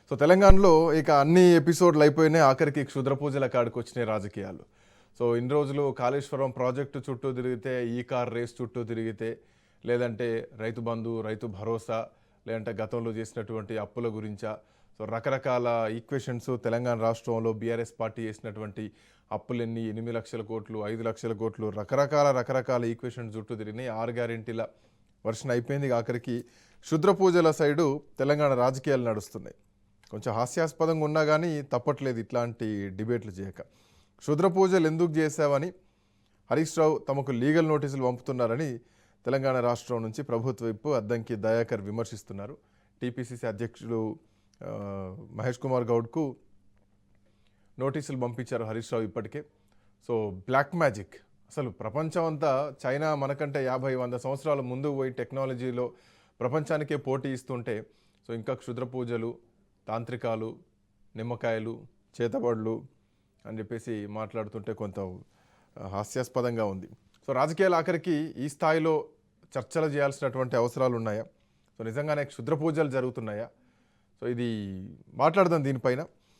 So తెలంగాణలో ఇక అన్ని ఎపిసోడ్లు అయిపోయినాయి. ఆఖరికి క్షుద్ర పూజల కాడికి వచ్చినాయి రాజకీయాలు. సో ఇన్ని రోజులు కాళేశ్వరం ప్రాజెక్టు చుట్టూ తిరిగితే, ఈ కార్ రేస్ చుట్టూ తిరిగితే, లేదంటే రైతు బంధు, రైతు భరోసా, లేదంటే గతంలో చేసినటువంటి అప్పుల గురించా, సో రకరకాల ఈక్వేషన్స్ తెలంగాణ రాష్ట్రంలో బీఆర్ఎస్ పార్టీ చేసినటువంటి అప్పులన్నీ 8 లక్షల కోట్లు, 5 లక్షల కోట్లు, రకరకాల ఈక్వేషన్స్ చుట్టూ తిరిగినాయి. 6 గ్యారెంటీల వర్షన్ అయిపోయింది. ఆఖరికి క్షుద్ర పూజల సైడు తెలంగాణ రాజకీయాలు నడుస్తున్నాయి. కొంచెం హాస్యాస్పదంగా ఉన్నా కానీ తప్పట్లేదు ఇట్లాంటి డిబేట్లు చేయక. క్షుద్ర పూజలు ఎందుకు చేశావని హరీష్ రావు తమకు లీగల్ నోటీసులు పంపుతున్నారని తెలంగాణ రాష్ట్రం నుంచి ప్రభుత్వ వైపు అద్దంకి దయాకర్ విమర్శిస్తున్నారు. టీపీసీసీ అధ్యక్షుడు మహేష్ కుమార్ గౌడ్కు నోటీసులు పంపించారు హరీష్ రావు ఇప్పటికే. సో బ్లాక్ మ్యాజిక్, అసలు ప్రపంచం అంతా చైనా మనకంటే 50-100 సంవత్సరాల ముందు పోయి టెక్నాలజీలో ప్రపంచానికే పోటీ ఇస్తుంటే, సో ఇంకా క్షుద్ర పూజలు, తాంత్రికాలు, నిమ్మకాయలు, చేతబడులు అని చెప్పేసి మాట్లాడుతుంటే కొంత హాస్యాస్పదంగా ఉంది. సో రాజకీయాలు ఆఖరికి ఈ స్థాయిలో చర్చలు చేయాల్సినటువంటి అవసరాలు ఉన్నాయా? సో నిజంగానే క్షుద్ర పూజలు జరుగుతున్నాయా? సో ఇది మాట్లాడదాం దీనిపైన.